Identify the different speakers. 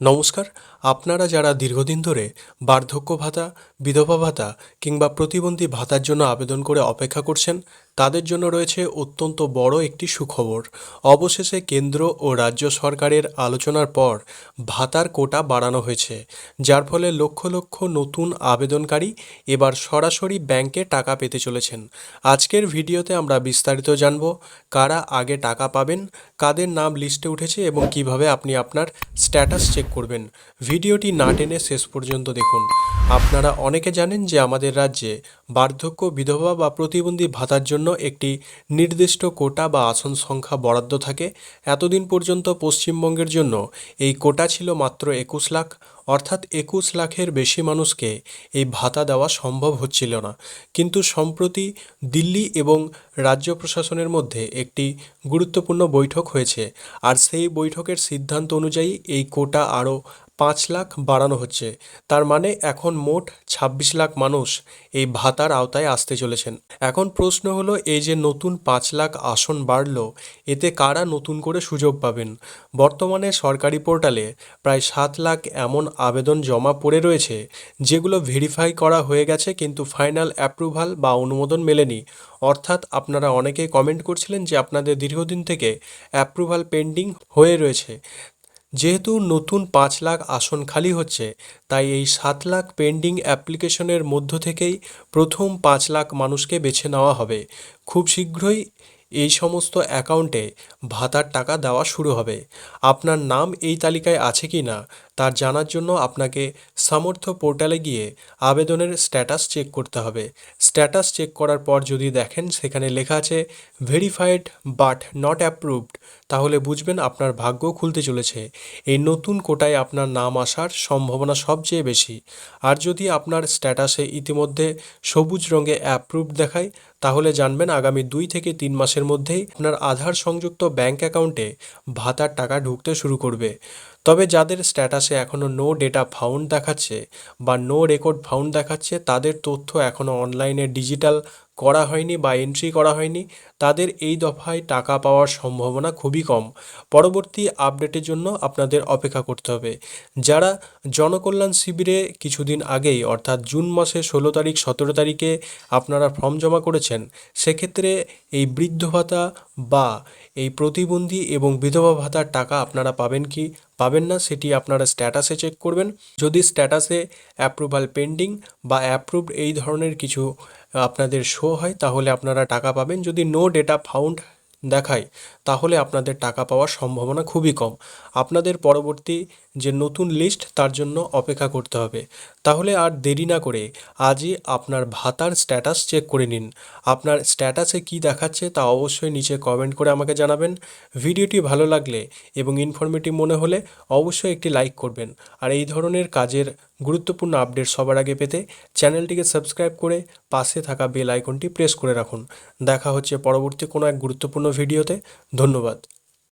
Speaker 1: নমস্কার। আপনারা যারা দীর্ঘদিন ধরে বার্ধক্য ভাতা, বিধবা ভাতা কিংবা প্রতিবন্ধী ভাতার জন্য আবেদন করে অপেক্ষা করছেন, তাদের জন্য রয়েছে অত্যন্ত বড় একটি সুখবর। অবশেষে কেন্দ্র ও রাজ্য সরকারের আলোচনার পর ভাতার কোটা বাড়ানো হয়েছে, যার ফলে লক্ষ লক্ষ নতুন আবেদনকারী এবার সরাসরি ব্যাংকে টাকা পেতে চলেছেন। আজকের ভিডিওতে আমরা বিস্তারিত জানব কারা আগে টাকা পাবেন, কাদের নাম লিস্টে উঠেছে এবং কিভাবে আপনি আপনার স্ট্যাটাস চেক করবেন। ভিডিওটি না টেনে শেষ পর্যন্ত দেখুন। আপনারা অনেকে জানেন যে আমাদের রাজ্যে বার্ধক্য, বিধবা বা প্রতিবন্ধী ভাতার জন্য একটি নির্দিষ্ট কোটা বা আসন সংখ্যা বরাদ্দ থাকে। এতদিন পর্যন্ত পশ্চিমবঙ্গের জন্য এই কোটা ছিল মাত্র 21 লাখ, অর্থাৎ 21 লাখের বেশি মানুষকে এই ভাতা দেওয়া সম্ভব হচ্ছিল না। কিন্তু সম্প্রতি দিল্লি এবং রাজ্য প্রশাসনের মধ্যে একটি গুরুত্বপূর্ণ বৈঠক হয়েছে, আর সেই বৈঠকের সিদ্ধান্ত অনুযায়ী এই কোটা আরও 5 লাখ বাড়ানো হচ্ছে। তার মানে এখন মোট 26 লাখ মানুষ এই ভাতার আওতায় আসতে চলেছেন। এখন প্রশ্ন হলো, এই যে নতুন 5 লাখ আসন বাড়লো, এতে কারা নতুন করে সুযোগ পাবেন? বর্তমানে সরকারি পোর্টালে প্রায় 7 লাখ এমন আবেদন জমা পড়ে রয়েছে, যেগুলো ভেরিফাই করা হয়ে গেছে কিন্তু ফাইনাল অ্যাপ্রুভাল বা অনুমোদন মেলেনি। অর্থাৎ আপনারা অনেকেই কমেন্ট করছিলেন যে আপনাদের দীর্ঘদিন থেকে অ্যাপ্রুভাল পেন্ডিং হয়ে রয়েছে। যেহেতু নতুন 5 লাখ আসন খালি হচ্ছে, তাই এই 7 লাখ পেন্ডিং অ্যাপ্লিকেশনের মধ্য থেকেই প্রথম 5 লাখ মানুষকে বেছে নেওয়া হবে। খুব শীঘ্রই এই সমস্ত অ্যাকাউন্টে ভাতার টাকা দেওয়া শুরু হবে। আপনার নাম এই তালিকায় আছে কি না তার জানার জন্য আপনাকে সামর্থ্য পোর্টালে গিয়ে আবেদনের স্ট্যাটাস চেক করতে হবে। স্ট্যাটাস চেক করার পর যদি দেখেন সেখানে লেখা আছে ভেরিফাইড বাট নট অ্যাপ্রুভড, তাহলে বুঝবেন আপনার ভাগ্য খুলতে চলেছে। এই নতুন কোটায় আপনার নাম আসার সম্ভাবনা সবচেয়ে বেশি। আর যদি আপনার স্ট্যাটাসে ইতিমধ্যে সবুজ রঙে অ্যাপ্রুভড দেখায়, তাহলে জানবেন আগামী 2 থেকে 3 মাসের মধ্যেই আপনার আধার সংযুক্ত ব্যাংক অ্যাকাউন্টে ভাতার টাকা ঢুকতে শুরু করবে। তবে যাদের স্ট্যাটাসে এখনও নো ডেটা ফাউন্ড দেখাচ্ছে বা নো রেকর্ড ফাউন্ড দেখাচ্ছে, তাদের তথ্য এখনও অনলাইনে ডিজিটাল করা হয়নি বা এন্ট্রি করা হয়নি, তাদের এই দফায় টাকা পাওয়ার সম্ভাবনা খুবই কম। পরবর্তী আপডেটের জন্য আপনাদের অপেক্ষা করতে হবে। যারা জনকল্যাণ শিবিরে কিছুদিন আগেই অর্থাৎ জুন মাসে 16 তারিখ 17 তারিখে আপনারা ফর্ম জমা করেছেন, সেক্ষেত্রে এই বৃদ্ধ ভাতা বা এই প্রতিবন্ধী এবং বিধবা ভাতার টাকা আপনারা পাবেন কি পাবেন না সেটি আপনারা স্ট্যাটাসে চেক করবেন। যদি স্ট্যাটাসে অ্যাপ্রুভাল পেন্ডিং বা অ্যাপ্রুভড এই ধরনের কিছু আপনাদের শো হয়, তাহলে আপনারা টাকা পাবেন। যদি নো ডেটা ফাউন্ড দেখায়, তাহলে আপনাদের টাকা পাওয়ার সম্ভাবনা খুবই কম। আপনাদের পরবর্তী যে নতুন লিস্ট তার জন্য অপেক্ষা করতে হবে। তাহলে আর দেরি না করে আজই আপনার ভাতার স্ট্যাটাস চেক করে নিন। আপনার স্ট্যাটাসে কি দেখাচ্ছে তা অবশ্যই নিচে কমেন্ট করে আমাকে জানাবেন। ভিডিওটি ভালো লাগলে এবং ইনফরমেটিভ মনে হলে অবশ্যই একটি লাইক করবেন। আর এই ধরনের কাজের গুরুত্বপূর্ণ আপডেট সবার আগে পেতে চ্যানেলটিকে সাবস্ক্রাইব করে পাশে থাকা বেল আইকনটি প্রেস করে রাখুন। দেখা হচ্ছে পরবর্তী কোনো এক গুরুত্বপূর্ণ ভিডিওতে। ধন্যবাদ।